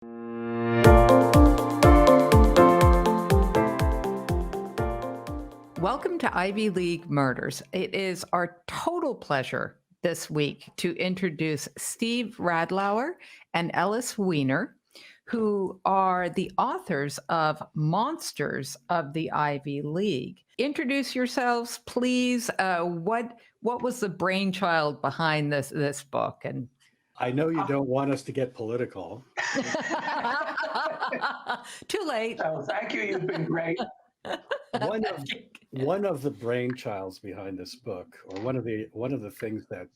Welcome to Ivy League Murders. It is our total pleasure this week to introduce Steve Radlauer and Ellis Weiner, who are the authors of Monsters of the Ivy League. Introduce yourselves, please. What was the brainchild behind this book? And I know you don't want us to get political. Too late. So thank you. You've been great. One of the brainchilds behind this book, or one of the things that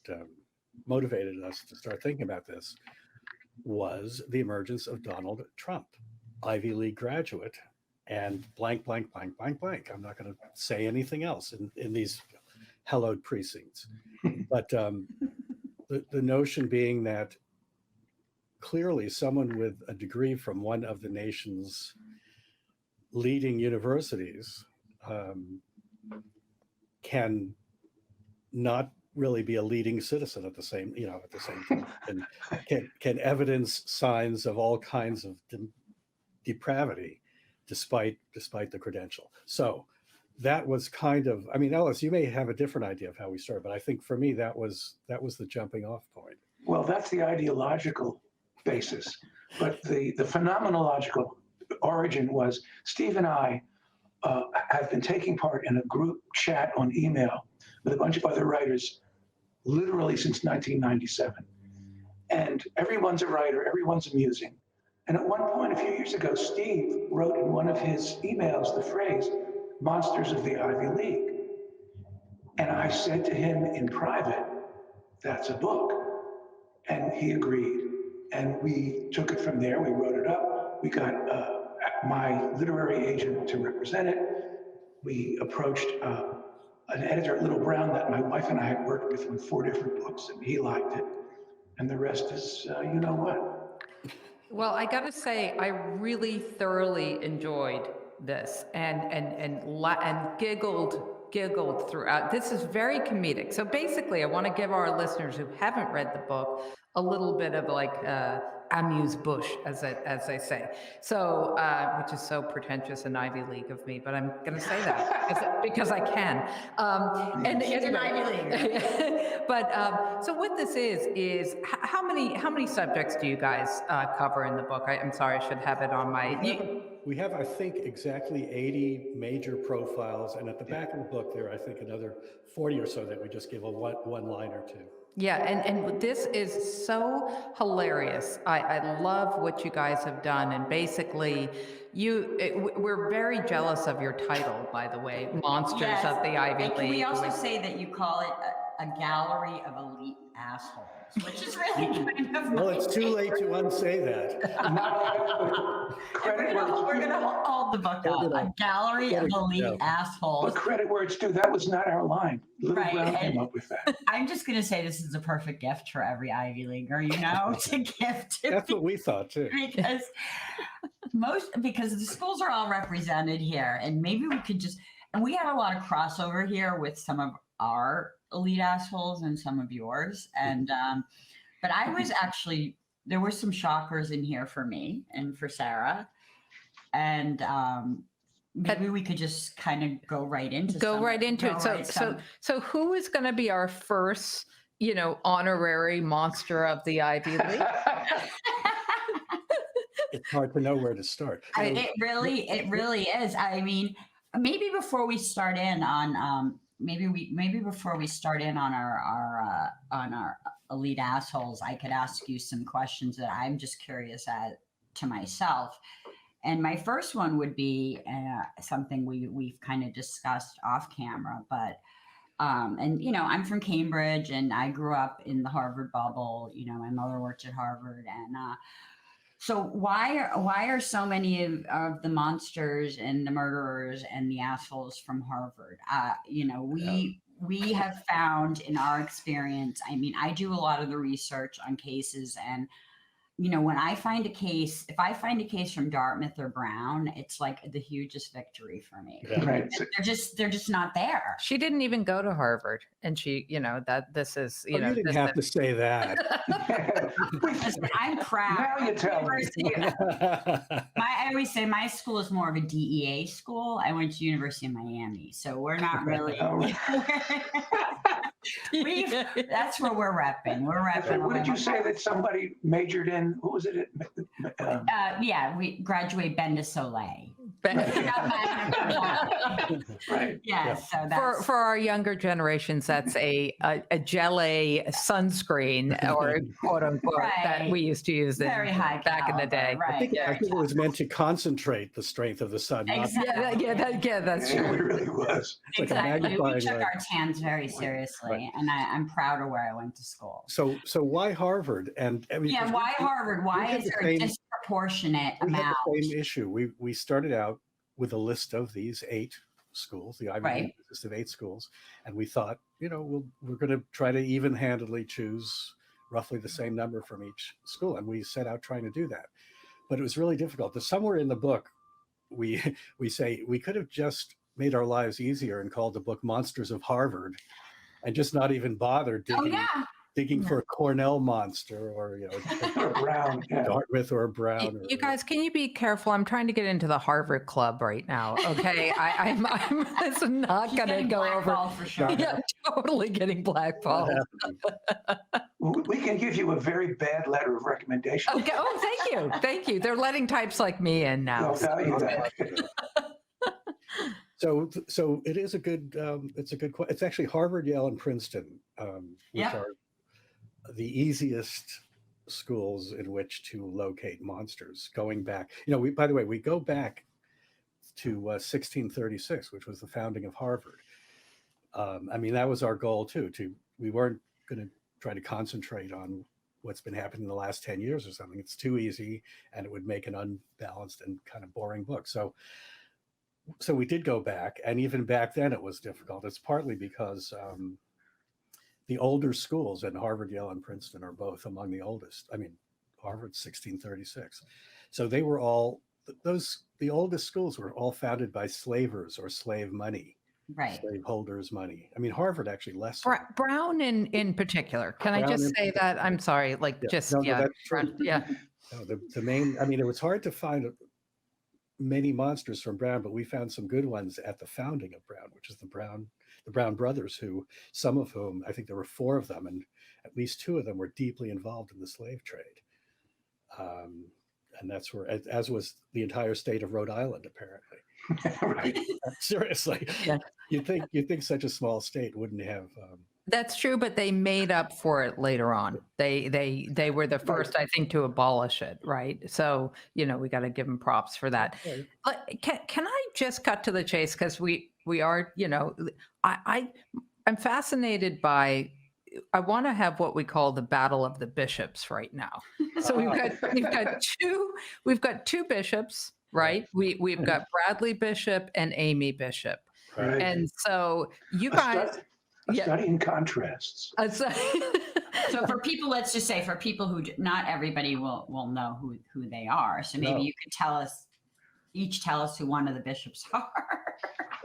motivated us to start thinking about this, was the emergence of Donald Trump, Ivy League graduate, and blank, blank, blank, blank, blank. I'm not going to say anything else in these hallowed precincts. But the notion being that clearly someone with a degree from one of the nation's leading universities can not really be a leading citizen at the same time, and can evidence signs of all kinds of depravity despite the credential. So that was kind of, I mean, Ellis, you may have a different idea of how we started, but I think for me that was the jumping off point. Well, that's the ideological basis, but the phenomenological origin was Steve and I have been taking part in a group chat on email with a bunch of other writers literally since 1997. And everyone's a writer, everyone's amusing. And at one point a few years ago, Steve wrote in one of his emails the phrase, "Monsters of the Ivy League." And I said to him in private, "That's a book." And he agreed. And we took it from there, we wrote it up. We got my literary agent to represent it. We approached an editor at Little Brown that my wife and I had worked with on 4 different books, and he liked it. And the rest is, you know what? Well, I got to say, I really thoroughly enjoyed this and giggled throughout. This is very comedic. So basically, I want to give our listeners who haven't read the book a little bit of like amuse-bouche, as they say. So, which is so pretentious and Ivy League of me, but I'm going to say that because I can. And it's an Ivy League. But so what this is how many subjects do you guys cover in the book? I'm sorry, I should have it on my. We have, I think, exactly 80 major profiles, and at the back of the book there, I think another 40 or so that we just give a one-liner to. Yeah, and this is so hilarious. I love what you guys have done, and basically, we're very jealous of your title, by the way, Monsters of the Ivy League. Can we also say that you call it a gallery of elite assholes, which is really kind of well, it's too late to unsay that. We're going to hold the book up. A gallery of elite assholes. But credit where it's due, that was not our line. Little Brown came up with that. I'm just going to say this is a perfect gift for every Ivy Leaguer, to gift to. That's what we thought too. Because the schools are all represented here, and maybe we could and we have a lot of crossover here with some of our elite assholes and some of yours. And but I was actually, there were some shockers in here for me and for Sarah, and maybe we could just kind of go right into it. So who is going to be our first, honorary monster of the Ivy League? It's hard to know where to start. It really is. I mean, maybe before we start in on our elite assholes, I could ask you some questions that I'm just curious to myself. And my first one would be something we've kind of discussed off camera, but I'm from Cambridge, and I grew up in the Harvard bubble. My mother worked at Harvard, and so why are so many of the monsters and the murderers and the assholes from Harvard? We have found in our experience, I mean, I do a lot of the research on cases, and when I find a case, if I find a case from Dartmouth or Brown, it's like the hugest victory for me. Yeah. Right. They're just not there. She didn't even go to Harvard, and she, that this is, Oh, you didn't have to say that. Listen, I'm proud. Now you tell me. I always say my school is more of a DEA school. I went to University of Miami, so we're not really. That's where we're repping. We're repping. What did you say that somebody majored in? What was it? Yeah, we graduate Ben de Soleil. Right. Yeah, so that's For our younger generations, that's a Gelé sunscreen, or quote unquote, that Right. we used to use very high back in the caliber, day. Right. I think it was meant to concentrate the strength of the sun. not- Exactly. That's It true. really was. It's like a Exactly. We magnifying took glass. our TANs very seriously, Right. and I'm proud of where I went to school. So why Harvard? And I mean, Yeah, why Harvard? Why had is the there a same- disproportionate we had amount? the same issue. We started out with a list of these 8 schools, the Ivy Right. League list of 8 schools, and we thought, we're going to try to even-handedly choose roughly the same number from each school, and we set out trying to do that. But it was really difficult. Somewhere in the book, we say we could have just made our lives easier and called the book "Monsters of Harvard," and just not even bothered Oh yeah, digging for a Cornell monster or Or Brown. Yeah. Dartmouth or a Brown. You guys, can you be careful? I'm trying to get into the Harvard Club right now. Okay, I'm it's not He's going to getting go over. blackballed for sure. Yeah, totally getting blackballed. We can give you a very bad letter of recommendation. Okay. Oh, thank you. They're letting types like me in now. They'll value that. So it is a good. It's actually Harvard, Yale, and Princeton, which Yep. are the easiest schools in which to locate monsters. Going back, by the way, we go back to 1636, which was the founding of Harvard. I mean, that was our goal too. We weren't going to try to concentrate on what's been happening in the last 10 years or something. It's too easy, and it would make an unbalanced and kind of boring book. So we did go back, and even back then it was difficult. It's partly because the older schools, and Harvard, Yale, and Princeton are both among the oldest. I mean, Harvard's 1636. So they were all, the oldest schools were all founded by slavers or slave money, Right. slaveholders' money. I mean, Harvard actually less. so. Brown in particular. Can I Brown just in say that? I'm sorry. that's true. Yeah. No, the main, I mean, it was hard to find many monsters from Brown, but we found some good ones at the founding of Brown, which is the Brown brothers, who, some of whom, I think there were 4 of them, and at least 2 of them were deeply involved in the slave trade. And that's where, as was the entire state of Rhode Island, apparently. Right. Seriously, Yeah. you'd think such a small state wouldn't have. That's true, but they made up for it later on. They were the first, I think, to abolish it, right? So we got to give them props for that. Right. But can I just cut to the chase, because we are I'm fascinated by. I want to have what we call the battle of the bishops right now. So we've got 2 bishops, right? We've got Bradley Bishop and Amy Bishop, Right. and so you A guys. study in contrasts. So for people, let's just say for people who not everybody will know who they are. So maybe No. you could tell us who one of the bishops are.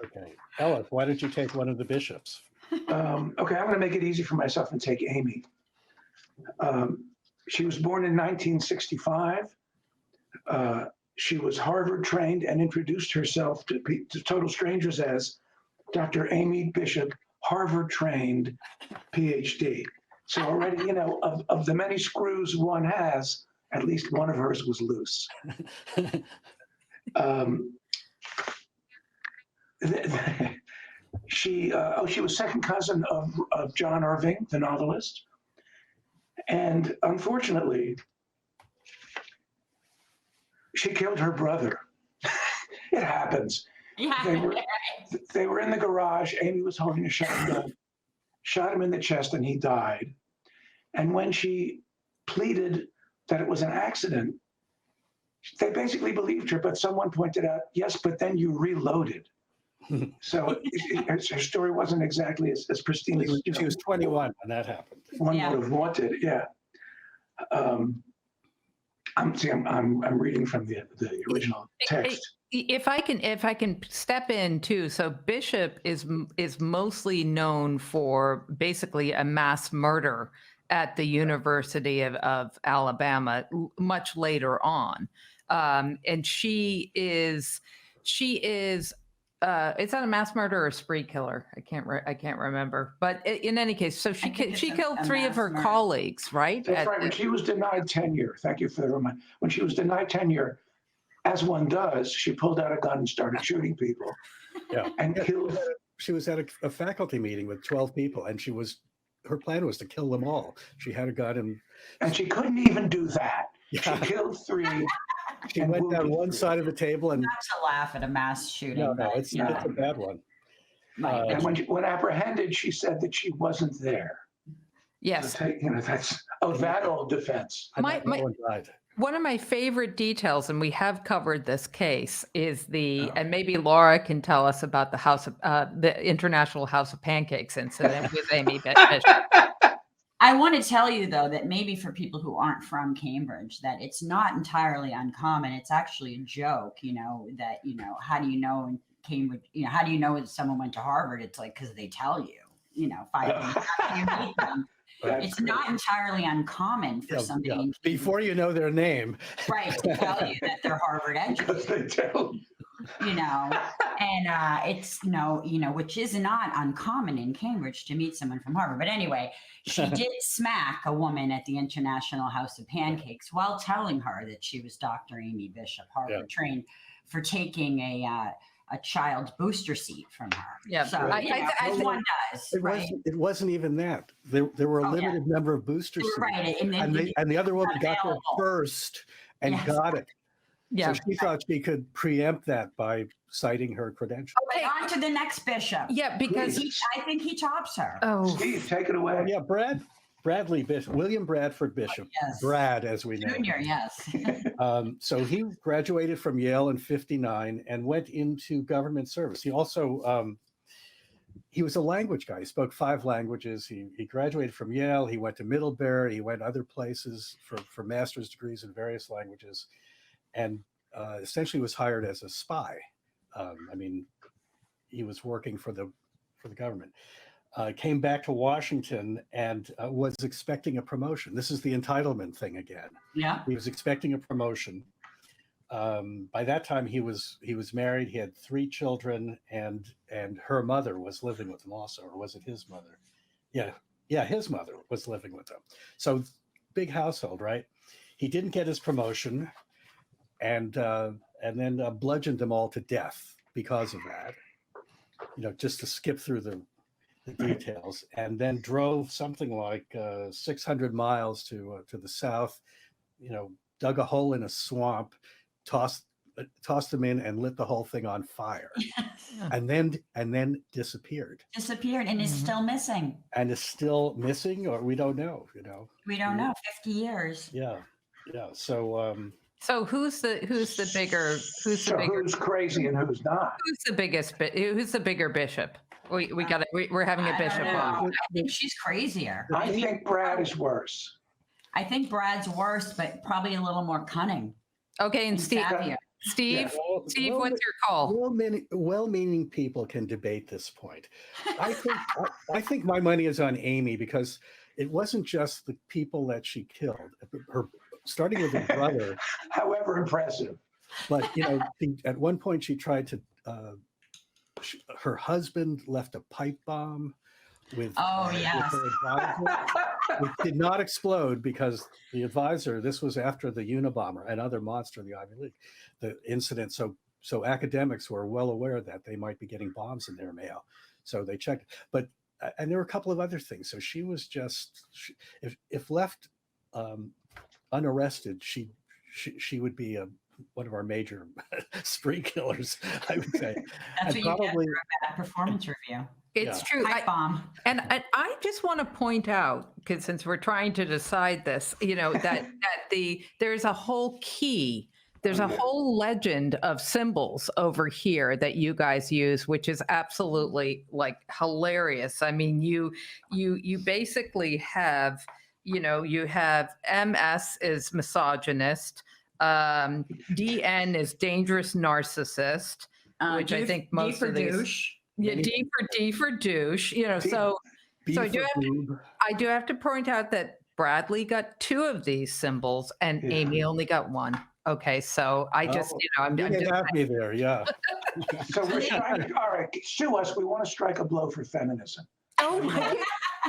Okay, Ellis, why don't you take one of the bishops? Okay, I'm going to make it easy for myself and take Amy. She was born in 1965. She was Harvard trained and introduced herself to total strangers as Dr. Amy Bishop, Harvard trained PhD. So already, of the many screws one has, at least one of hers was loose. She was second cousin of John Irving, the novelist. And unfortunately, she killed her brother. It happens. Yeah. They were in the garage. Amy was holding a shotgun, shot him in the chest, and he died. And when she pleaded that it was an accident, they basically believed her, but someone pointed out, yes, but then you reloaded. So her story wasn't exactly as pristine as She was 21 when that happened. one Yeah. would have wanted. Yeah. I'm reading from the original text. If I can step in too, so Bishop is mostly known for basically a mass murder at the University of Alabama much later on, and she is is that a mass murder or a spree killer? I can't remember. But in any case, so she killed three of her colleagues, right? That's right. When she was denied tenure, thank you for the reminder. When she was denied tenure, as one does, she pulled out a gun and started shooting people. Yeah, and killed. She was at a faculty meeting with 12 people, and her plan was to kill them all. She had a gun, and she couldn't even do that. Yeah. She killed 3. She went down one side of the table and not to laugh at a mass shooting. No, it's a bad one. And when apprehended, she said that she wasn't there. Yes, that's that old defense. One of my favorite details, and we have covered this case, is and maybe Laura can tell us about the International House of Pancakes incident with Amy Bishop. I want to tell you, though, that maybe for people who aren't from Cambridge, that it's not entirely uncommon. It's actually a joke, that, how do you know in Cambridge, how do you know that someone went to Harvard? It's like, because they tell you, 5 minutes after you meet them. It's not entirely uncommon for somebody before you know their name, right, to tell you that they're Harvard educated. They tell you. And it's which is not uncommon in Cambridge to meet someone from Harvard. But anyway, she did smack a woman at the International House of Pancakes while telling her that she was Dr. Amy Bishop, Harvard trained, for taking a child's booster seat from her. Yeah, so as one does. It wasn't even that. There were a limited number of booster seats, right, and the other woman got there first and got it. Yeah. So she thought she could preempt that by citing her credentials. Okay, on to the next bishop. Yeah, because I think he tops her. Oh, Steve, take it away. Yeah, Bradley Bishop, William Bradford Bishop, Brad, as we know. Junior, yes. So he graduated from Yale in '59 and went into government service. He also he was a language guy. He spoke 5 languages. He graduated from Yale. He went to Middlebury. He went other places for master's degrees in various languages, and essentially was hired as a spy. He was working for the government. Came back to Washington and was expecting a promotion. This is the entitlement thing again. Yeah, he was expecting a promotion. By that time, he was married. He had 3 children, and her mother was living with him also, or was it his mother? Yeah, his mother was living with him. So big household, right? He didn't get his promotion, and then bludgeoned them all to death because of that. Just to skip through the details, and then drove something like 600 miles to the south. Dug a hole in a swamp, tossed them in, and lit the whole thing on fire. Yes. And then disappeared. And is still missing. And is still missing, or we don't know. We don't know. 50 years. Yeah. So. So who's the bigger? Who's crazy and who's not? Who's the bigger bishop? We're having a bishop on. I think she's crazier. I think Brad is worse. I think Brad's worse, but probably a little more cunning. Okay, and Steve, what's your call? Well-meaning people can debate this point. I think my money is on Amy, because it wasn't just the people that she killed. Starting with her brother. However impressive. But, at one point she tried to, her husband left a pipe bomb with her advisor, which did not explode because the advisor, this was after the Unabomber, another monster of the Ivy League, the incident. So academics were well aware that they might be getting bombs in their mail. So they checked. And there were a couple of other things. So she was just, if left unarrested, she would be one of our major spree killers, I would say. That's what probably, you get for a bad performance review. It's true. Bomb. And I just want to point out, because since we're trying to decide this, that there's a whole key. There's a whole legend of symbols over here that you guys use, which is absolutely hilarious. I mean, you basically have, you have MS is misogynist. DN is dangerous narcissist, which I think most of these. douche. Yeah, D for douche. You know, D- so B So for boob. I do have to point out that Bradley got 2 of these symbols and Yeah. Amy only got 1. Okay, so I just, Oh, I'm You just didn't have me there, yeah. So we're trying, all right, sue us. We want to strike a blow for feminism. oh my God.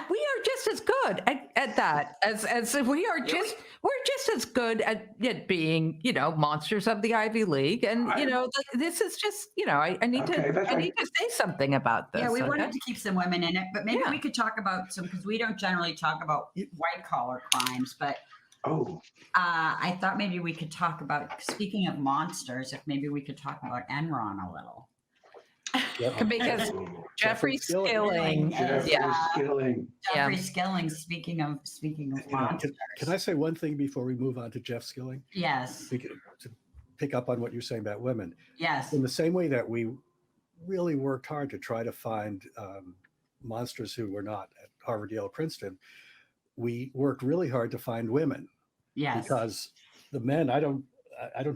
We are just as good at that as we are just we're just as good at being, you know, monsters of the Ivy League. And you know, this is just, you know, I need Okay, to that's I right. need to say something about this. Yeah, we okay? wanted to keep some women in it, but maybe Yeah. we could talk about some, because we don't generally talk about white collar crimes, but Oh, I thought maybe we could talk about, speaking of monsters, if maybe we could talk about Enron a little. Because Jeffrey Skilling. Skilling, Jeffrey Skilling. Jeffrey Skilling, speaking of monsters. Can I say one thing before we move on to Jeff Skilling? Yes, To pick up on what you're saying about women. yes. In the same way that we really worked hard to try to find monsters who were not at Harvard, Yale, Princeton, we worked really hard to find women. Yes. Because the men, I don't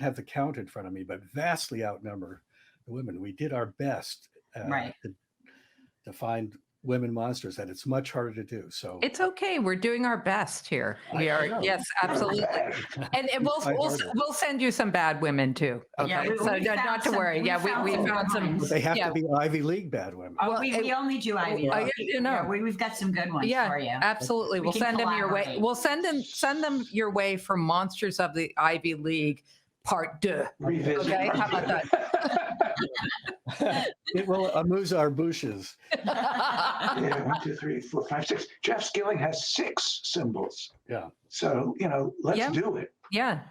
have the count in front of me, but vastly outnumber the women. We did our best Right. to find women monsters, and it's much harder to do. So it's okay. We're doing our best here. We I are, know. yes, absolutely. And we'll send you some bad women too. Okay, Yeah, we so found not to some- worry. we Yeah, found we some found good some. ones. But they have Yeah. to be Ivy League bad women. Oh, Well, we only do Ivy League. you know. Yeah, we've got some good ones Yeah, for you. absolutely. We We'll can send them your way. collaborate. We'll send them your way from Monsters of the Ivy League Part 2. Revisit. Okay, how about It will amuse our bushes. Yeah, 1, 2, 3, 4, 5, 6. Jeff Skilling has 6 symbols. Yeah. So, you know, let's Yeah. do it. Yeah,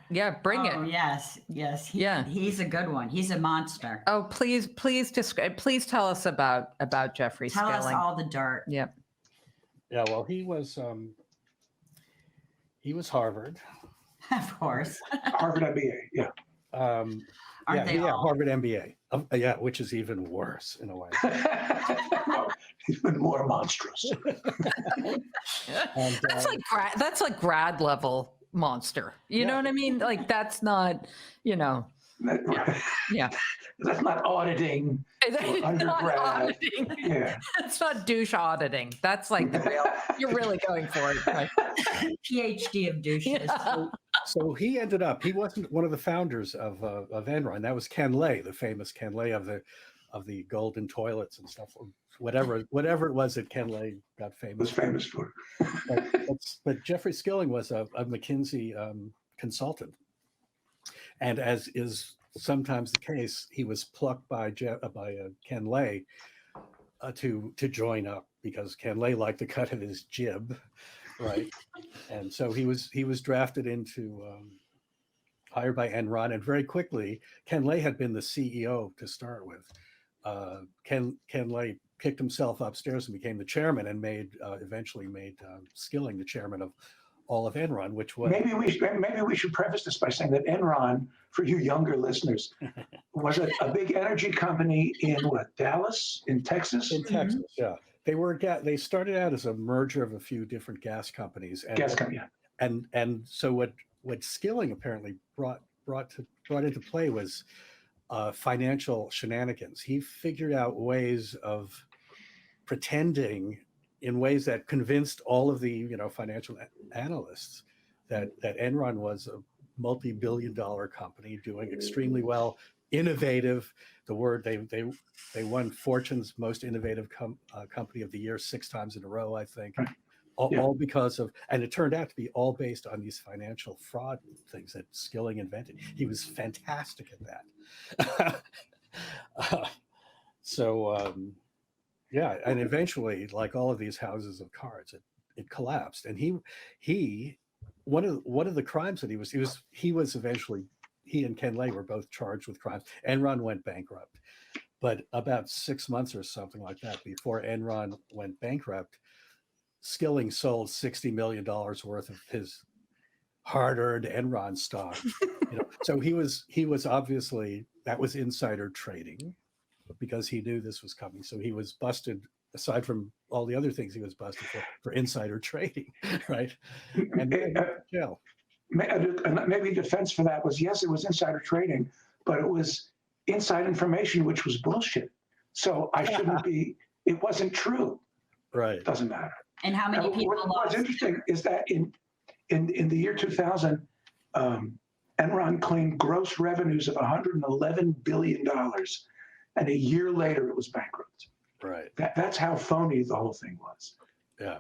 bring Oh, it. yes, yes. Yeah. He's a good one. He's a monster. Oh, please describe. Please tell us about Jeffrey Tell us Skilling. all the dirt. Yep. Yeah. Well, he was Harvard. Of course. Harvard MBA. Yeah. Aren't they all? Harvard MBA. Yeah, which is even worse in a way. Even more monstrous. And, That's like grad level monster. You know Yeah. what I mean? Like that's not, you know. Yeah. That's not auditing. It's not undergrad. auditing. Yeah. It's not douche auditing. That's like the real. You're really going for it. Right? PhD of douches. Yeah. So he ended up. He wasn't one of the founders of Enron. That was Ken Lay, the famous Ken Lay of the golden toilets and stuff. Whatever it was that Ken Lay got Was famous. famous for. But Jeffrey Skilling was a McKinsey consultant, and as is sometimes the case, he was plucked by Ken Lay to join up because Ken Lay liked the cut of his jib, right? And so he was drafted into hired by Enron, and very quickly Ken Lay had been the CEO to start with. Ken Lay kicked himself upstairs and became the chairman, and eventually made Skilling the chairman of all of Enron, which was Maybe we should preface this by saying that Enron, for you younger listeners, was a big energy company in what, Dallas, in Texas? in Texas. Yeah, they started out as a merger of a few different gas companies, and Gas company. Yeah. and so what Skilling apparently brought into play was financial shenanigans. He figured out ways of pretending in ways that convinced all of the financial analysts that Enron was a multi-billion-dollar company doing extremely well, innovative. The word they won Fortune's most innovative company of the year 6 times in a row, I think. Right. All, Yeah. all because of, and it turned out to be all based on these financial fraud things that Skilling invented. He was fantastic at that. Yeah, and eventually, like all of these houses of cards, it collapsed. And he one of the crimes that he was eventually, he and Ken Lay were both charged with crimes. Enron went bankrupt, but about 6 months or something like that before Enron went bankrupt, Skilling sold $60 million worth of his hard-earned Enron stock. So he was obviously, that was insider trading, because he knew this was coming. So he was busted, aside from all the other things he was busted for insider trading, right? And then he went to jail. maybe defense for that was, yes, it was insider trading, but it was inside information, which was bullshit. So I shouldn't be, it wasn't true. Right. Doesn't matter. And how many people What's lost? interesting is that in the year 2000, Enron claimed gross revenues of $111 billion. And a year later, it was bankrupt. Right. That's how phony the whole thing was. Yeah.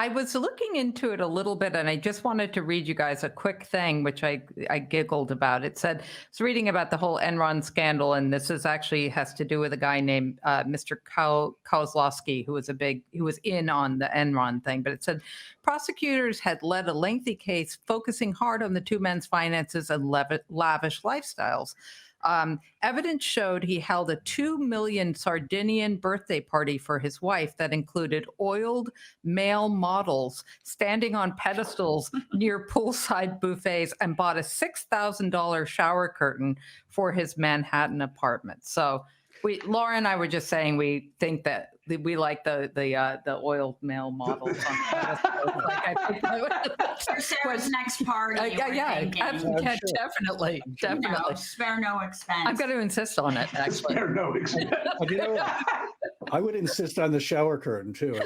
I was looking into it a little bit, and I just wanted to read you guys a quick thing, which I giggled about. It said, I was reading about the whole Enron scandal, and this is actually has to do with a guy named Mr. Kozlowski, who was in on the Enron thing. But it said prosecutors had led a lengthy case focusing hard on the two men's finances and lavish lifestyles. Evidence showed he held a $2 million Sardinian birthday party for his wife that included oiled male models standing on pedestals near poolside buffets, and bought a $6,000 shower curtain for his Manhattan apartment. So Laura and I were just saying we think that we like the oiled male models on pedestals. Like, I think For Sarah's next party. definitely. Spare no expense. I'm going to insist on it, actually. Spare no expense. You know, I would insist on the shower curtain too.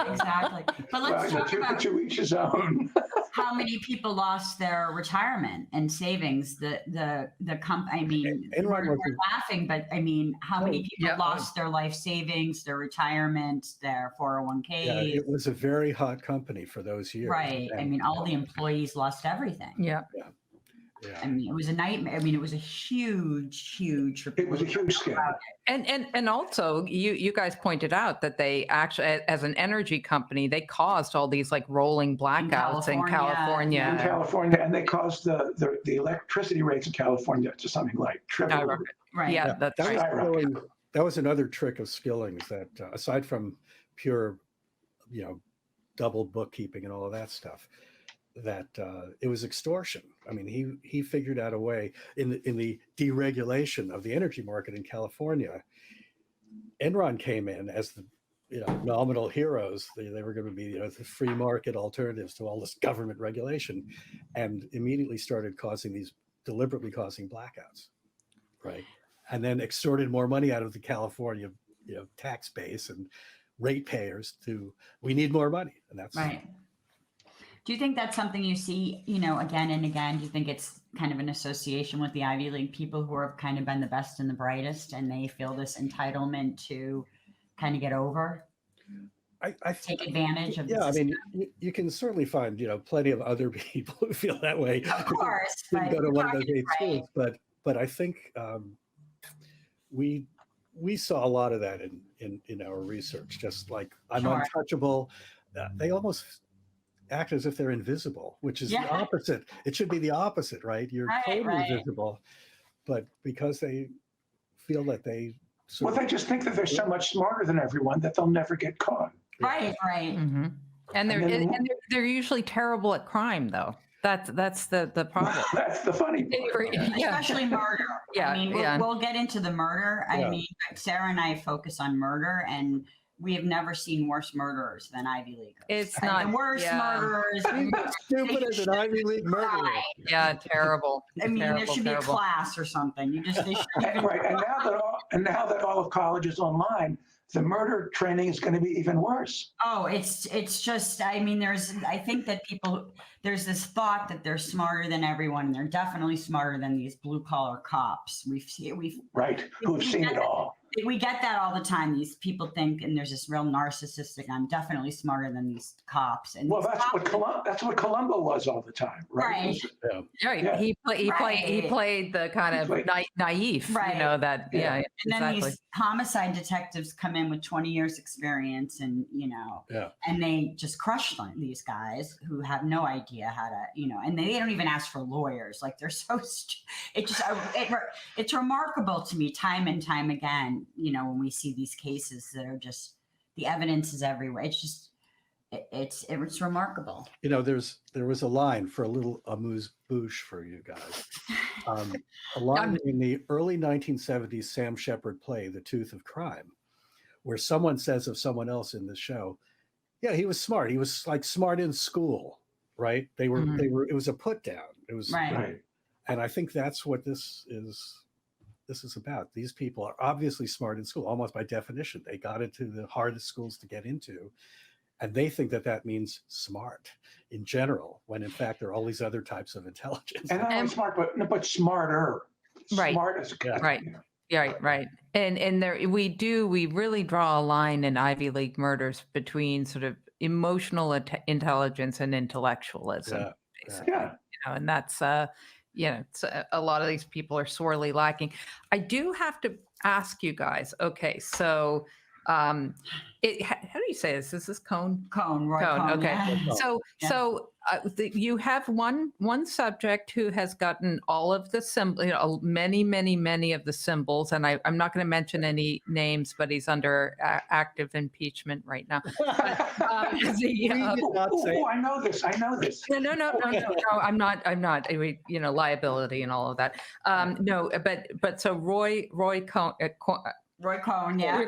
Exactly. But let's talk about to each his own. how many people lost their retirement and savings. I mean, we're laughing, but I mean, how many people lost their life savings, their retirement, their 401k? Yeah, it was a very hot company for those years. Right. And, I mean, all the employees lost everything. Yeah. I mean, it was a nightmare. I mean, it was a huge. It was a huge scandal. And also, you guys pointed out that they actually, as an energy company, they caused all these like rolling blackouts in California. And they caused the electricity rates in California to something like triple. Right. Yeah, that's right. That was another trick of Skilling's that, aside from pure, double bookkeeping and all of that stuff, that it was extortion. I mean, he figured out a way in the deregulation of the energy market in California. Enron came in as the nominal heroes. They were going to be the free market alternatives to all this government regulation, and immediately started deliberately causing blackouts, right? And then extorted more money out of the California tax base and ratepayers we need more money, and that's right. Do you think that's something you see, again and again? Do you think it's kind of an association with the Ivy League people who have kind of been the best and the brightest, and they feel this entitlement to kind of get over, take advantage of? Yeah, I mean, you can certainly find plenty of other people who feel that way. Of course, didn't go to one of those 8 schools, but I think we saw a lot of that in our research. Just like I'm untouchable, they almost act as if they're invisible, which is the opposite. It should be the opposite, right? You're totally visible, but because they feel that they just think that they're so much smarter than everyone that they'll never get caught. Right. Mm-hmm. And they're usually terrible at crime, though. That's the problem. That's the funny part. Especially murder. Yeah, I mean, we'll get into the murder. I mean, Sarah and I focus on murder, and we have never seen worse murderers than Ivy Leaguers. It's not the worst murderers. Stupid as an Ivy League murderer. Yeah, terrible. I mean, there should be a class or something. They should right. And now that all of college is online, the murder training is going to be even worse. Oh, it's just, I mean, I think that there's this thought that they're smarter than everyone, and they're definitely smarter than these blue collar cops. Who've seen it all. We get that all the time. These people think, and there's this real narcissistic, I'm definitely smarter than these cops. And that's what Columbo was all the time, right? Right. Yeah. He played the kind of naive, right. That, And then these homicide detectives come in with 20 years experience, and, and they just crush these guys who have no idea how to, and they don't even ask for lawyers. Like, they're so, it's remarkable to me time and time again. When we see these cases that are just, the evidence is everywhere. It's just, it's remarkable. There was a line for a little amuse-bouche for you guys. A line in the early 1970s Sam Shepard play, The Tooth of Crime, where someone says of someone else in the show, yeah, he was smart. He was like smart in school. right? They were Mhm. it was a put down. It was Right. Right. and I think that's what this is about. These people are obviously smart in school, almost by definition. They got into the hardest schools to get into, and they think that that means smart in general, when in fact there are all these other types of intelligence. And not only And- smart, but smarter. Right. Smart as Yeah. Right. you know. Yeah, right. And there we really draw a line in Ivy League murders between sort of emotional intelligence and intellectualism, Yeah, yeah. basically. Yeah. And that's it's a lot of these people are sorely lacking. I do have to ask you guys. Okay, so how do you say this? Is this Roy Cone. Okay. Yeah. So Yeah. so you have one subject who has gotten all of the many of the symbols, and I'm not going to mention any names, but he's under active impeachment right now. We did not say I know this. No, I'm not. Liability and all of that. No, but so Roy Cohn. Roy Cone. Yeah.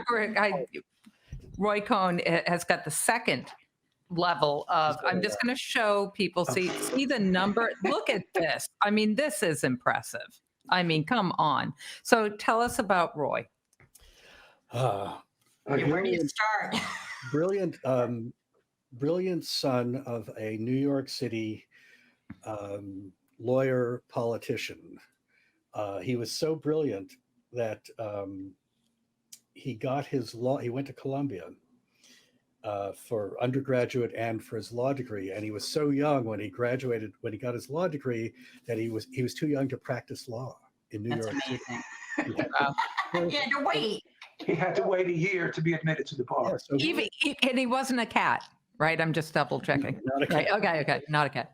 Roy Cohn has got the second level of. I'm just going to show people. See the number. Look at this. I mean, this is impressive. I mean, come on. So tell us about Roy. Where do you start? Brilliant, brilliant son of a New York City lawyer politician. He was so brilliant that he got his law. He went to Columbia for undergraduate and for his law degree, and he was so young when he graduated. When he got his law degree, that he was too young to practice law in New That's York City. amazing. Wow. You had to wait. He had to wait a year to be admitted to the bar. Yeah, so And he wasn't a cat, right? I'm just double checking. not a Right. cat. Okay. Not a cat.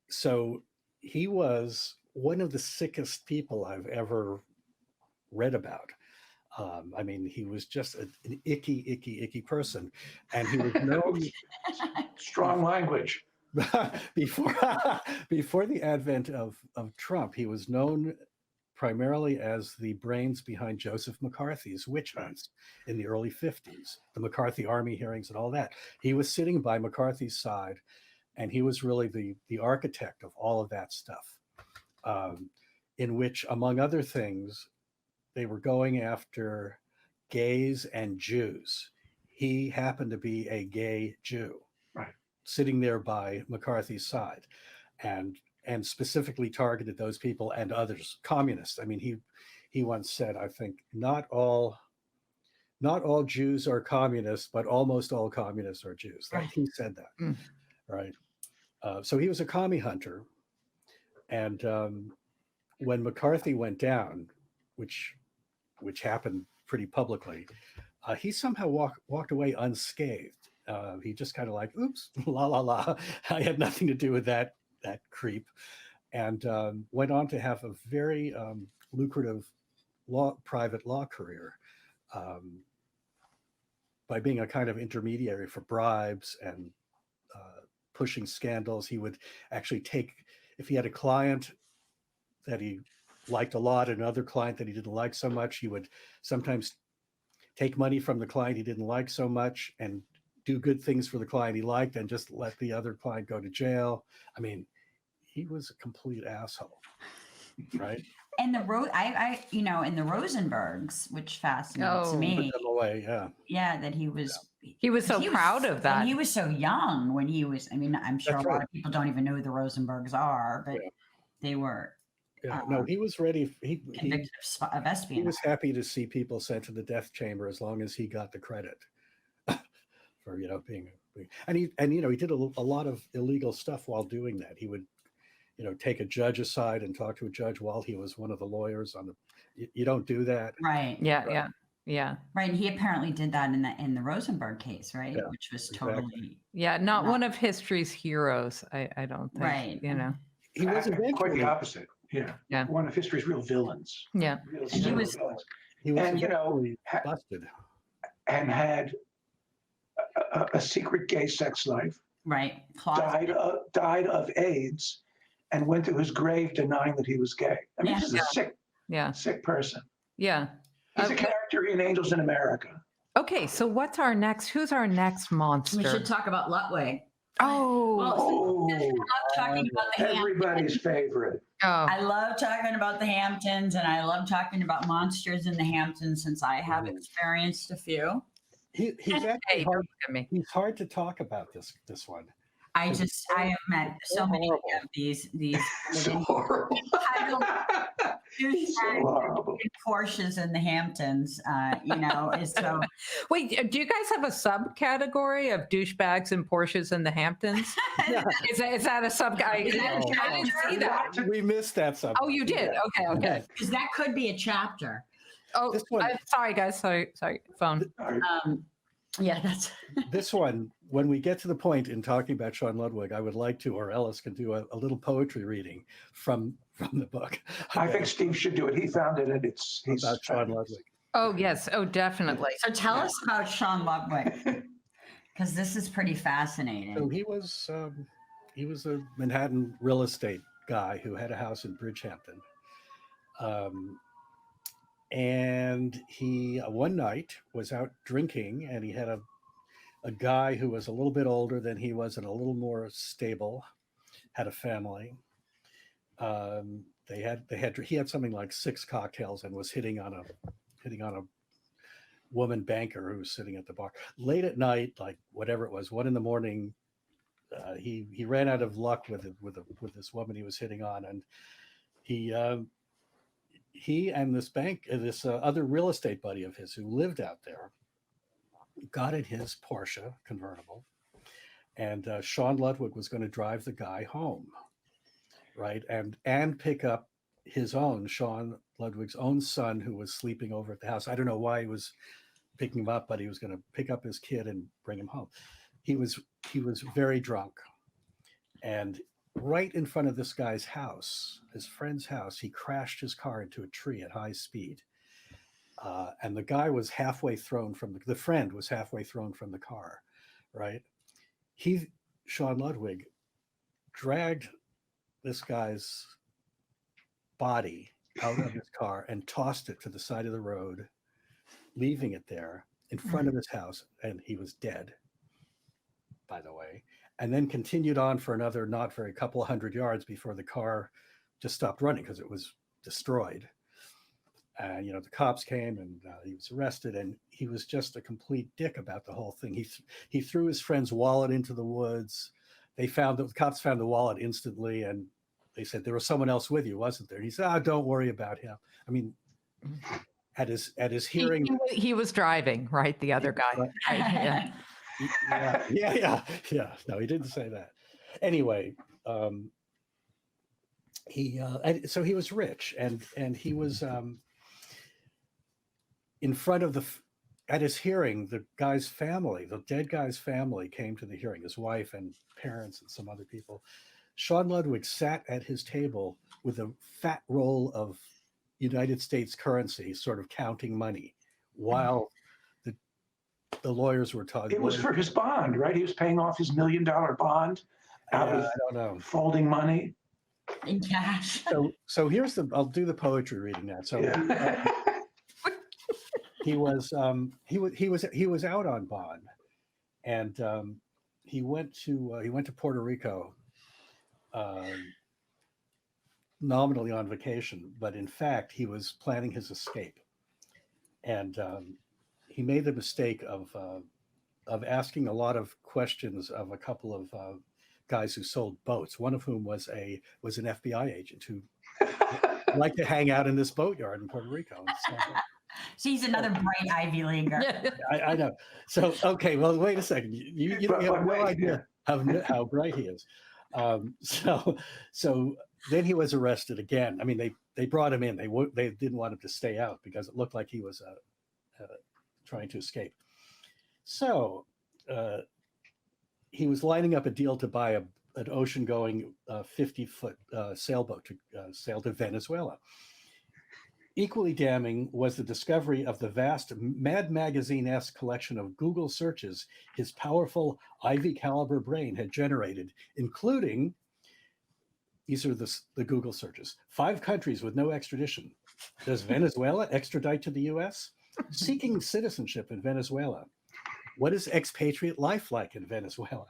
So he was one of the sickest people I've ever read about. I mean, he was just an icky person, and he was known Strong language. before the advent of Trump. He was known primarily as the brains behind Joseph McCarthy's witch hunts in the early 50s, the McCarthy Army hearings and all that. He was sitting by McCarthy's side, and he was really the architect of all of that stuff, in which, among other things, they were going after gays and Jews. He happened to be a gay Jew, Right, sitting there by McCarthy's side, and specifically targeted those people and others, communists. I mean, he once said, I think, not all Jews are communists, but almost all communists are Jews. Like, he said that, right? So he was a commie hunter, and when McCarthy went down, which happened pretty publicly, he somehow walked away unscathed. He just kind of like, oops, la la la, I had nothing to do with that creep, and went on to have a very lucrative private law career, by being a kind of intermediary for bribes and pushing scandals. He would actually if he had a client that he liked a lot, another client that he didn't like so much, he would sometimes take money from the client he didn't like so much and do good things for the client he liked, and just let the other client go to jail. I mean, he was a complete asshole, right? And the in the Rosenbergs, which fascinates Oh. me. Put them away, yeah. Yeah, that he was. He was so proud of that. And he was so young when he was. I mean, I'm sure That's a lot right. of people don't even know who the Rosenbergs are, but Yeah. they were Yeah, no, he was ready. He convicted of espionage. was happy to see people sent to the death chamber as long as he got the credit for being. And he did a lot of illegal stuff while doing that. He would take a judge aside and talk to a judge while he was one of the lawyers on the. You don't do that. Right. Yeah. Right. And he apparently did that in the Rosenberg case, right? Yeah, Which was exactly. totally Yeah, not one of history's heroes. I don't think. right. He was Quite eventually. the opposite. Yeah. One of history's real villains. Yeah. Real And he serial was- villains. He was and, eventually busted. And had a secret gay sex life. Right. Closet. Died of AIDS, and went to his grave denying that he was gay. I mean, this is a sick person. Yeah. He's a character in Angels in America. Okay, so who's our next monster? We should talk about Lutwig. Oh, Oh, Talking about the Hamptons. everybody's favorite. oh. I love talking about the Hamptons, and I love talking about monsters in the Hamptons since I have experienced a few. He's actually Hey, hard. look at me. He's hard to talk about this one. I have met so many horrible. of these So horrible. So horrible. Porsches in the Hamptons. Is so. Wait, do you guys have a subcategory of douchebags and Porsches in the Hamptons? Is that a sub? I didn't see that. We missed that subject. Oh, you did. Okay. Because that could be a chapter. Oh, This one- sorry, guys. Sorry. Phone. Yeah, that's. This one, when we get to the point in talking about Sean Ludwig, I would like to, or Ellis can do a little poetry reading from the book. I think Steve should do it. He found it, and he's about Sean Ludwig. Oh, yes. Oh, definitely. So tell us about Sean Ludwig, because this is pretty fascinating. So he was a Manhattan real estate guy who had a house in Bridgehampton. And he one night was out drinking, and he had a guy who was a little bit older than he was and a little more stable, had a family. He had something like 6 cocktails and was hitting on a woman banker who was sitting at the bar. Late at night, like whatever it was, 1 a.m, he ran out of luck with this woman he was hitting on, and he and this other real estate buddy of his who lived out there got in his Porsche convertible, and Sean Ludwig was going to drive the guy home, right, and pick up his own, Sean Ludwig's own son, who was sleeping over at the house. I don't know why he was picking him up, but he was going to pick up his kid and bring him home. He was very drunk, and right in front of this guy's house, his friend's house, he crashed his car into a tree at high speed. And the guy was halfway thrown from the friend was halfway thrown from the car, right? Sean Ludwig, dragged this guy's body out of his car and tossed it to the side of the road, leaving it there in front of his house, and he was dead, by the way, and then continued on for another couple of hundred yards before the car just stopped running because it was destroyed. And the cops came, and he was arrested, and he was just a complete dick about the whole thing. He threw his friend's wallet into the woods. The cops found the wallet instantly, and they said, there was someone else with you, wasn't there? And he said, don't worry about him. I mean, at his hearing, He was driving, right? The other guy. Right? Yeah. Yeah. No, he didn't say that. Anyway, so he was rich, and he was in front of at his hearing, the dead guy's family came to the hearing, his wife and parents and some other people. Sean Ludwig sat at his table with a fat roll of United States currency, sort of counting money, while the lawyers were talking. It was for his bond, right? He was paying off his $1 million bond out of I don't know, folding money in cash. So I'll do the poetry reading now. So he was out on bond, and he went to Puerto Rico, nominally on vacation, but in fact he was planning his escape, and he made the mistake of asking a lot of questions of a couple of guys who sold boats, one of whom was an FBI agent who liked to hang out in this boatyard in Puerto Rico. So he's another bright Ivy Leaguer. I know. So, okay, well, wait a second. You have no idea how bright he is. So then he was arrested again. I mean, they brought him in. They didn't want him to stay out because it looked like he was trying to escape. So he was lining up a deal to buy an ocean-going 50-foot sailboat to sail to Venezuela. Equally damning was the discovery of the vast Mad Magazine-esque collection of Google searches his powerful Ivy-caliber brain had generated, including, these are the Google searches: 5 countries with no extradition. Does Venezuela extradite to the U.S.? Seeking citizenship in Venezuela. What is expatriate life like in Venezuela?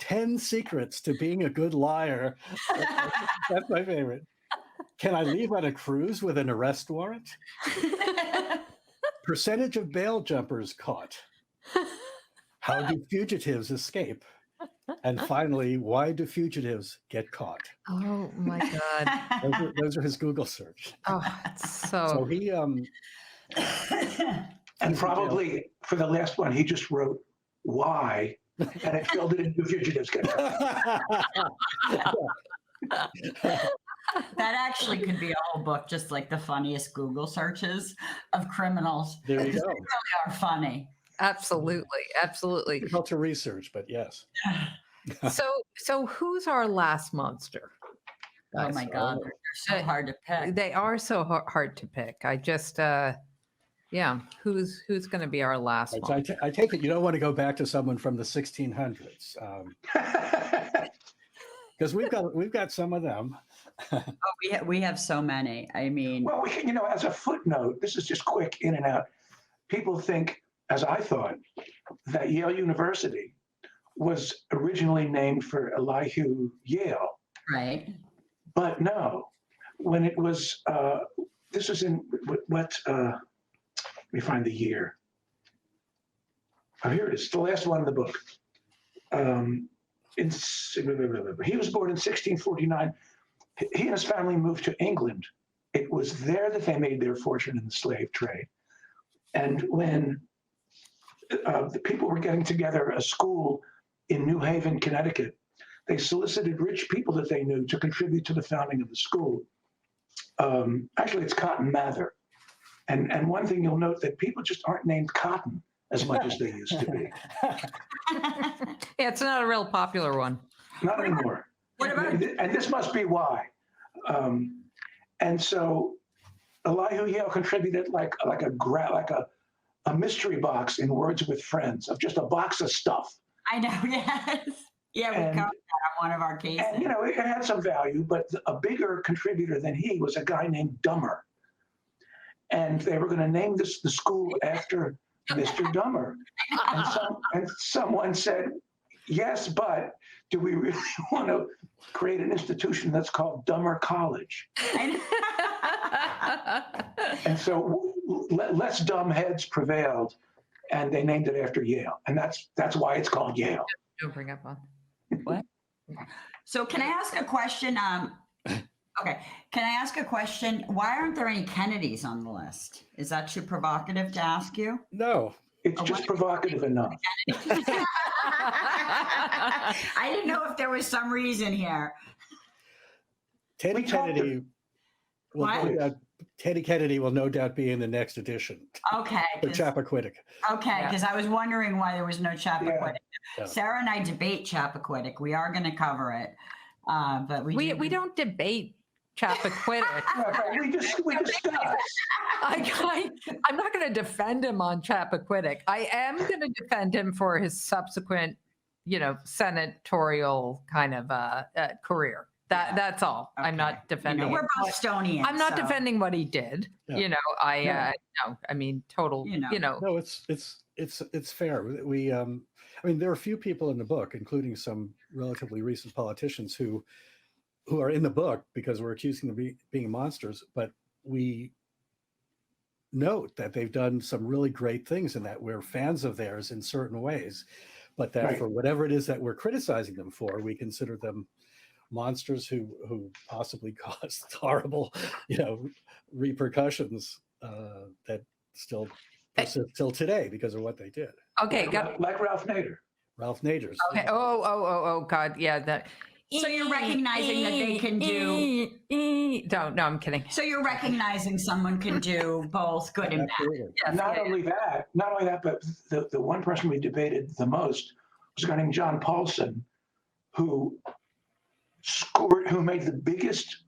10 secrets to being a good liar. That's my favorite. Can I leave on a cruise with an arrest warrant? Percentage of bail jumpers caught. How do fugitives escape? And finally, why do fugitives get caught? Oh my God. Those are his Google search. Oh, it's So so. he And probably for the last one, he just wrote why, and it filled it into fugitives. That actually could be a whole book, just like the funniest Google searches of criminals. There you Because go. they really are funny. Absolutely. Absolutely. Difficult to research, but yes. So who's our last monster? Oh Guys? my God, they're so hard to pick. They are so hard to pick. I just, yeah, who's going to be our last So one? I take it you don't want to go back to someone from the 1600s, because we've got some of them. Oh, we have so many. I mean, Well, we can, as a footnote, this is just quick in and out. People think, as I thought, that Yale University was originally named for Elihu Yale, right? but no. When it was, this was in let me find the year. Oh, here it is, the last one in the book. He was born in 1649. He and his family moved to England. It was there that they made their fortune in the slave trade. And when the people were getting together a school in New Haven, Connecticut, they solicited rich people that they knew to contribute to the founding of the school. Actually, it's Cotton Mather. And one thing you'll note that people just aren't named Cotton as much as they used to be. Yeah, it's not a real popular one. Not anymore. What about- And this must be why. And so Elihu Yale contributed like a mystery box in Words with Friends of just a box of stuff. I know, yes. Yeah, we And- covered that on one of our cases. And it had some value, but a bigger contributor than he was a guy named Dummer. And they were going to name the school after Mr. Dummer. And someone said, yes, but do we really want to create an institution that's called Dummer College? And so less dumb heads prevailed, and they named it after Yale. And that's why it's called Yale. Don't bring up on. What? So can I ask a question? Okay. Can I ask a question? Why aren't there any Kennedys on the list? Is that too provocative to ask you? No. It's just provocative enough. I didn't know if there was some reason here. Teddy We talked Kennedy What? Teddy Kennedy will no doubt be in the next edition Okay. for Chappaquiddick. Okay, Yeah. because I was wondering why there was no Chappaquiddick. Yeah. Sarah and I debate Chappaquiddick. We are going to cover it, but We don't debate Chappaquiddick. We discussed. I'm not going to defend him on Chappaquiddick. I am going to defend him for his subsequent, senatorial kind of career. That's all. Okay. I'm not defending. we're Bostonians. I'm not so, defending what he did. Yeah. No, I mean, total. No, it's fair. We there are a few people in the book, including some relatively recent politicians who are in the book because we're accusing them of being monsters, but we note that they've done some really great things and that we're fans of theirs in certain ways, but that Right. for whatever it is that we're criticizing them for, we consider them monsters who possibly caused horrible, repercussions that still persist till today because of what they did. Okay, Like Ralph Nader. Ralph Nader's. Okay. Oh, God. Yeah. That. So you're recognizing that they can do. No, I'm kidding. So you're recognizing someone can do both good and bad. Absolutely. Yes, Not yeah, only that, but the one person we debated the most was a guy named John Paulson, who made the biggest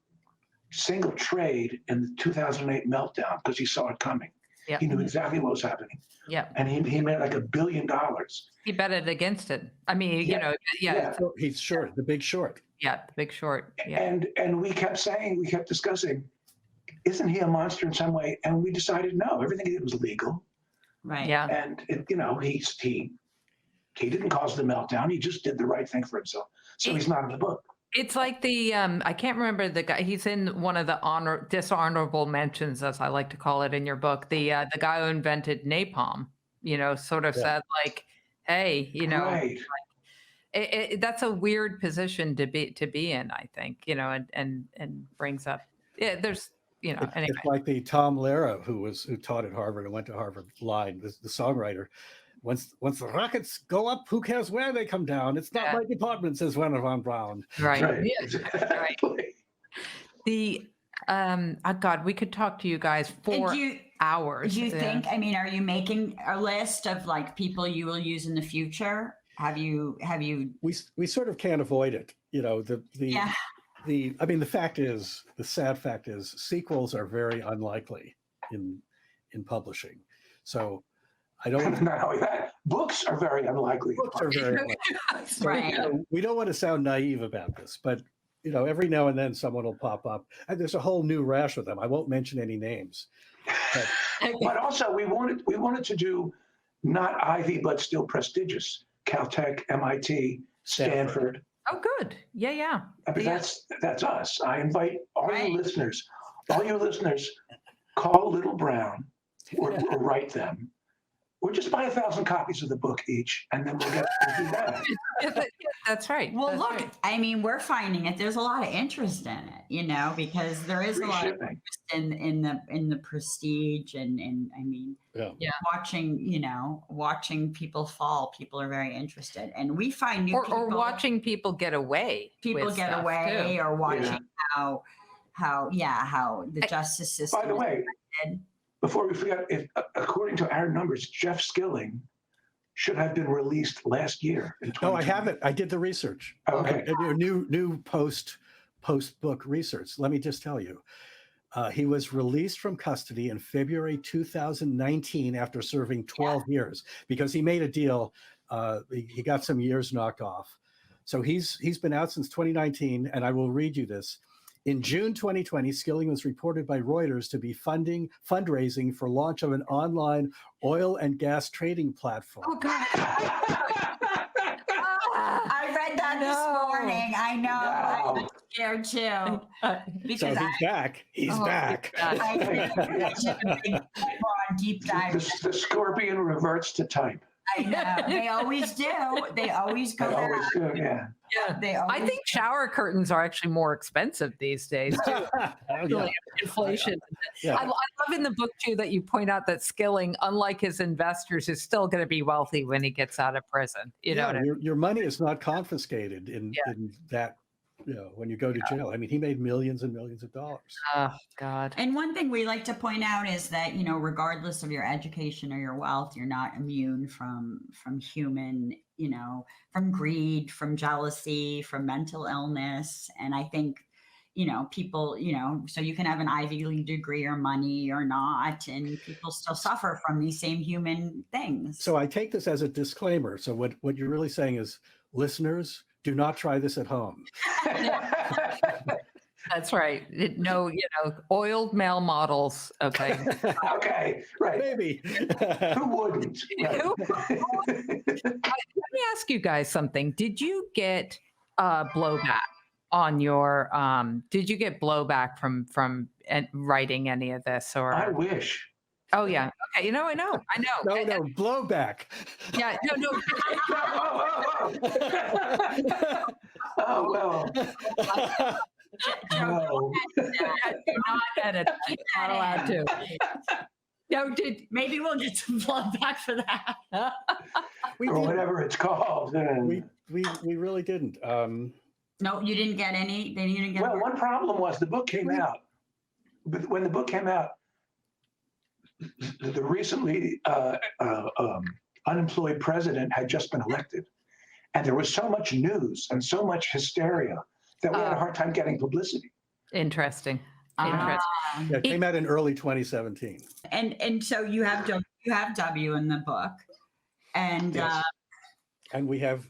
single trade in the 2008 meltdown because he saw it coming. Yeah. He knew exactly what was happening. Yeah. And he made like $1 billion. He betted against it. I mean, Yeah. yeah. He's short, the Big Short. Yeah, The Big Short. Yeah. And we kept discussing, isn't he a monster in some way? And we decided no, everything he did was legal. Right. Yeah. And he He didn't cause the meltdown. He just did the right thing for himself. So he's not in the book. It's like the I can't remember the guy. He's in one of the dishonorable mentions, as I like to call it in your book. The guy who invented napalm, sort of Yeah. said like, "Hey, Right. that's a weird position to be in, I think, and brings up, yeah, there's, anyway. It's like the Tom Lehrer who taught at Harvard and went to Harvard line, the songwriter. Once the rockets go up, who cares where they come down? It's not my department, says Werner von Braun. Right. Right. Yeah. Exactly. The God, we could talk to you guys for hours. Do you think? I mean, are you making a list of like people you will use in the future? Have you? We sort of can't avoid it. Yeah. I mean, the sad fact is sequels are very unlikely in publishing. So I don't. Not only that, books are very unlikely. Books are very unlikely. So, Right. we don't want to sound naive about this, but every now and then someone will pop up, and there's a whole new rash of them. I won't mention any names. But also, we wanted to do not Ivy, but still prestigious. Caltech, MIT, Stanford. Oh, good. Yeah. I mean, that's us. I invite all Right. you listeners, call Little Brown or write them. Or just buy 1,000 copies of the book each, and then we'll do that. Yeah, that's right. Well, That's look, right. I mean, we're finding it. There's a lot of interest in it, because there is Free a lot of shipping. interest in the prestige and I mean, Yeah. watching people fall. People are very interested, and we find new people Or watching people get away. people with get stuff, away, too. or watching how the justice system. By the way, is before we forget, according to our numbers, Jeff Skilling should have been released last year. No, I haven't. I did the research. Okay. New post book research. Let me just tell you, he was released from custody in February 2019 after serving 12 years because he made a deal. He got some years knocked off, so he's been out since 2019. And I will read you this. In June 2020, Skilling was reported by Reuters to be fundraising for launch of an online oil and gas trading platform. Oh, God. I read that this morning. I know. I was scared too. Because So he's back. He's back. I did a big deep dive. The scorpion reverts to type. I know. They always do. They always go They always back. do, yeah. Yeah. They I always think shower curtains are actually more expensive these days, too. Really, inflation. Yeah. I love in the book, too, that you point out that Skilling, unlike his investors, is still going to be wealthy when he gets out of prison. You know what I mean? Your money is not confiscated in that, when you go to jail. I mean, he made millions and millions of dollars. Oh, God. And one thing we like to point out is that, regardless of your education or your wealth, you're not immune from human, from greed, from jealousy, from mental illness. And I think, people, so you can have an Ivy League degree or money or not, and people still suffer from these same human things. So I take this as a disclaimer. So what you're really saying is, listeners, do not try this at home. That's right. No, oiled male models. Okay. Okay, right. Maybe. Who wouldn't? Right. Let me ask you guys something. Did you get blowback on your? Did you get blowback from writing any of this? Or I wish. oh yeah, okay. I know. No, blowback. Yeah, no. Oh, well. No. Do not edit. You're not allowed to. No, Maybe we'll get some blowback for that. We Or did. whatever it's called. We really didn't. No, you didn't get any. Then you didn't get. Well, one problem was the book came out. But when the book came out, the recently unemployed president had just been elected. And there was so much news and so much hysteria that we had a hard time getting publicity. Interesting. Yeah, it came out in early 2017. And so you have W in the book, and Yes. And we have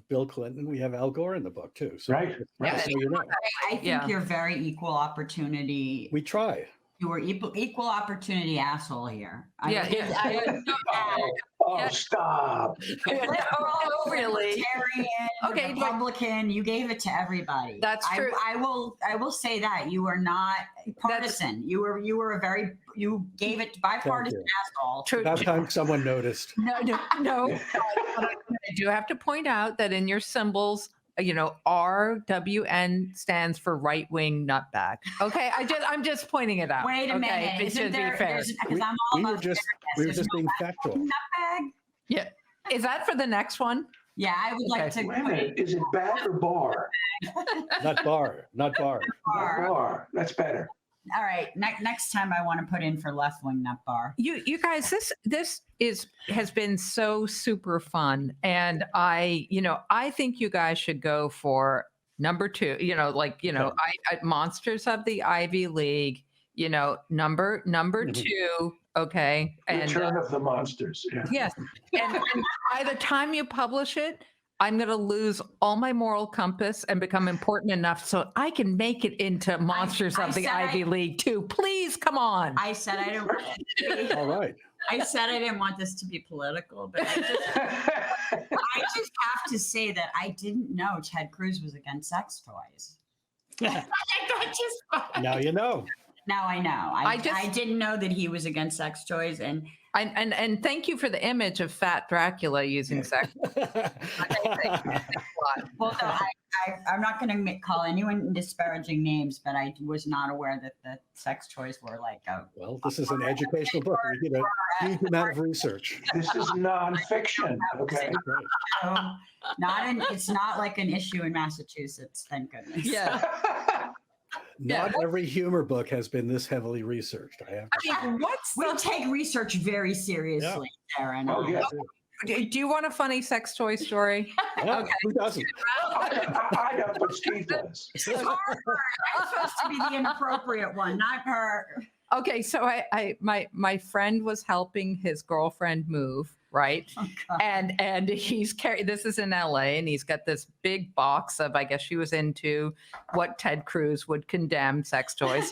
Bill Clinton, we have Al Gore in the book too. So, Right. so Yeah. you know, I think Yeah. you're very equal opportunity. we try. You were equal opportunity asshole here. Yeah, Oh, stop. Oh, really? Libertarian, Okay, but- Republican, you gave it to everybody. That's true. I will say that you were not partisan. You gave it bipartisan asshole. True. About time someone noticed. No. But I do have to point out that in your symbols, RWN stands for right wing nutbag. Okay, I'm just pointing it out. Wait a okay? minute. It should be fair. Because I'm all We were about just being factual. nutbag. Yeah. Is that for the next one? Yeah, I would like Okay. to. Wait a minute. Is it bag or bar? Not bar. Bar. That's better. All right. Next time I want to put in for left wing nut bar. You guys, this has been so super fun, and I think you guys should go for number 2. I Monsters of the Ivy League. Number Mhm. 2. Okay, and Return of the Monsters. Yeah. yes, and by the time you publish it, I'm going to lose all my moral compass and become important enough so I can make it into Monsters I of the said Ivy League too. Please, come on. I said I didn't. Want it to be, All right. I said I didn't want this to be political, but I just have to say that I didn't know Ted Cruz was against sex toys. Now you know. Now I know. I just- didn't know that he was against sex toys, and And thank you for the image of fat Dracula using sex. well, no, I'm not going to call anyone disparaging names, but I was not aware that the sex toys were like a. Well, this is an educational book. We did a huge amount of research. This is nonfiction. Okay. It's not like an issue in Massachusetts. Thank goodness. Yeah. Not every humor book has been this heavily researched. I have to I mean, what's We the, take research very seriously, Sarah and Oh, I. yeah. do you want a funny sex toy story? Yeah, who doesn't? I don't, but Steve does. It's hard. I'm supposed to be the inappropriate one, not her. Okay, so my friend was helping his girlfriend move, right? Oh, God. And he's carrying, this is in LA, and he's got this big box of, I guess she was into what Ted Cruz would condemn, sex toys.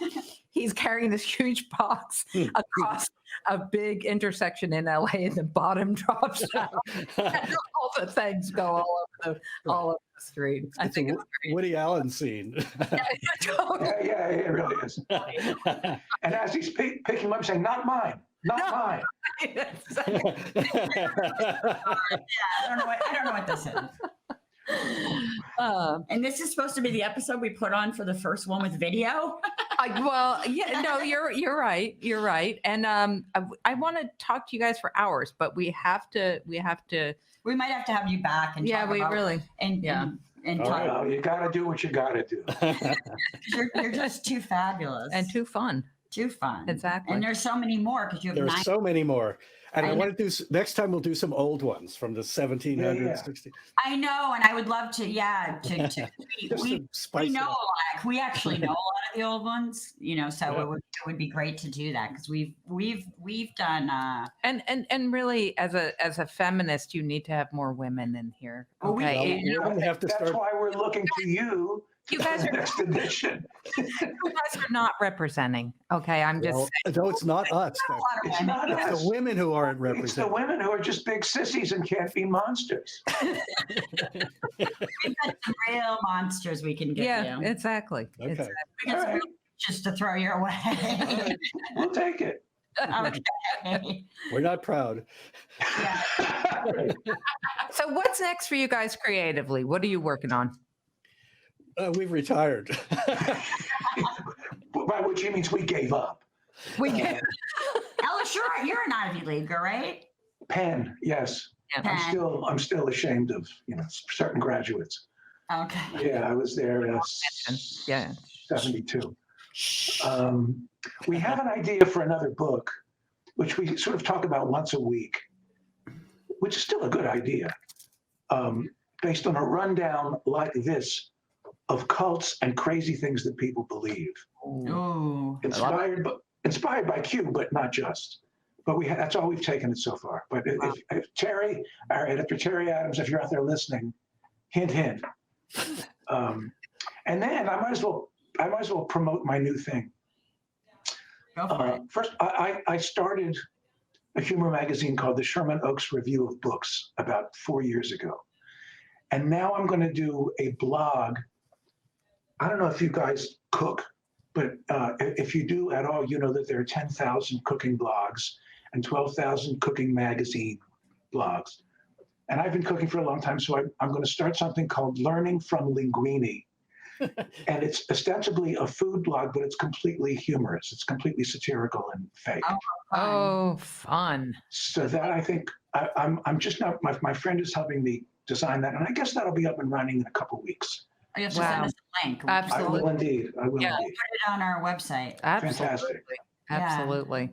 He's carrying this huge box across a big intersection in LA, and the bottom drops out. And all the things go all over the street. I It's think a it's great. Woody Allen scene. Yeah, it really is. And as he's picking him up, saying, "Not mine, not No. mine." Yeah, I don't know what this is. And this is supposed to be the episode we put on for the first one with video. Well, yeah, no, you're right. You're right. And I want to talk to you guys for hours, but we have to. We might have to have you back and Yeah, talk we about, really. and yeah. and All talk. right. Well, you got to do what you got to do. You're just too fabulous And too fun. too fun. Exactly. And there's so many more because you have There are 9. so many more. And I I want to do, next time we'll do some old ones from the 1700s, Yeah. 60s. I know, and I would love to. Yeah, Just we to spice we it know a up. lot. We actually know a lot of the old ones. So Yeah. it would be great to do that because we've done. And really, as a feminist, you need to have more women in here. Well, we- Okay. Well, we have to That's start. why we're looking to you. You guys for are the next edition. you guys are not representing. Okay, I'm just Well, no, it's not us. A lot of It's women. not It's us. the women who aren't It's the represented. women who are just big sissies and can't be monsters. We've got some real monsters we can give yeah, you. exactly. Okay. Exactly. We got All some right. real just to throw your way. We'll take it. Okay. We're not proud. Yeah. So what's next for you guys creatively? What are you working on? We've retired. By which he means we gave up. We Ellis, you're an Ivy Leaguer, right? Penn, yes. Yeah. I'm still ashamed of certain graduates. Okay. Yeah, I was there in Yeah. 72. We have an idea for another book, which we sort of talk about once a week, which is still a good idea, based on a rundown like this of cults and crazy things that people believe. Ooh. Inspired by Q, but not just. But that's all we've taken it so far. But if Terry, our editor Terry Adams, if you're out there listening, hint, hint. And then I might as well promote my new thing. Go for it. First, I started a humor magazine called the Sherman Oaks Review of Books about 4 years ago. And now I'm going to do a blog. I don't know if you guys cook, but if you do at all, you know that there are 10,000 cooking blogs and 12,000 cooking magazine blogs. And I've been cooking for a long time, so I'm going to start something called Learning from Linguini. And it's ostensibly a food blog, but it's completely humorous. It's completely satirical and fake. Oh, fun. So that I think I'm just not, my friend is helping me design that. And I guess that'll be up and running in a couple weeks. You have to Wow. send us a link. I Absolutely. will indeed. I will Yeah. indeed. Put it on our website. Fantastic. Absolutely. Yeah. Absolutely.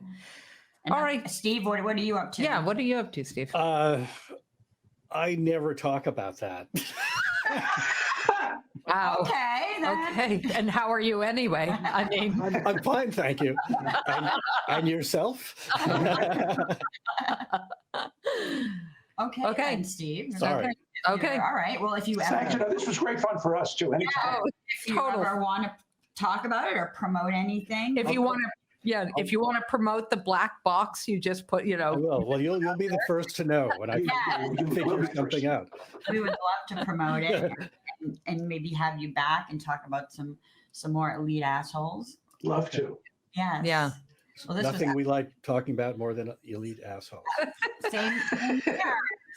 And All right. Steve, what are you up to? Yeah. What are you up to, Steve? I never talk about that. Wow. Okay. Then. Okay. And how are you anyway? I mean, I'm fine, thank you. And yourself? Okay. Okay. Then, Steve. Sorry. okay. All right. Well, if you Thanks. ever, This was great fun for us too. Anytime. Oh, if you total. ever want to talk about it or promote anything, If you want to, yeah, if you want to promote the black box, you just put, I will. Well, you'll be the first to know when I Yeah. You will figure be first. something out. we would love to promote it and maybe have you back and talk about some more elite assholes. Love to. Yes. Yeah. Well, this Nothing we like talking about more than elite assholes. was same here.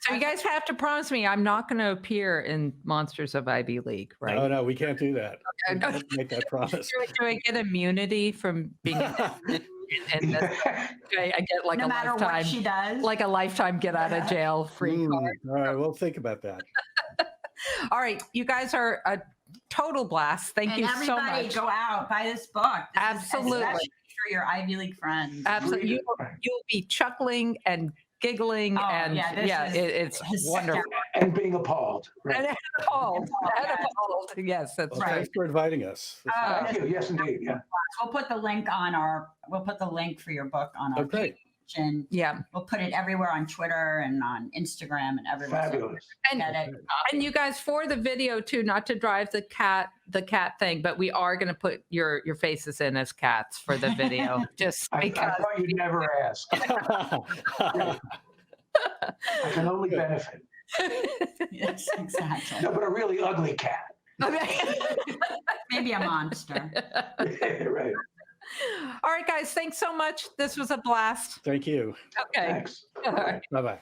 so you guys have to promise me I'm not going to appear in Monsters of Ivy League, right? Oh, no, we can't do that. We Okay. can't make that promise. Do I get immunity from being in this? I get like no a matter what lifetime, she does. like a lifetime get out of jail free card. All right, we'll think about that. All right, you guys are a total blast. Thank and you so everybody much. go out, buy this book. This is Absolutely. especially for your Ivy League friends. Absolutely, Read it. you'll be chuckling and giggling, Oh, and yeah, this is it's hysterical. wonderful. And being appalled. Right. And appalled, and appalled. Yes, that's Well, right. thanks for inviting us. Thank you. Yes, indeed. Yeah. We'll put the link we'll put the link for your book on our Oh, great. page, and Yeah, we'll put it everywhere on Twitter and on Instagram and everywhere. So Fabulous. and get it. and you guys for the video too, not to drive the cat thing, but we are going to put your faces in as cats for the video, just I because. thought you'd never ask. I can only benefit. Yes, exactly. No, but a really ugly cat. Maybe a monster. Right. All right, guys, thanks so much. This was a blast. Thank you. Okay. Thanks. All right. Bye-bye.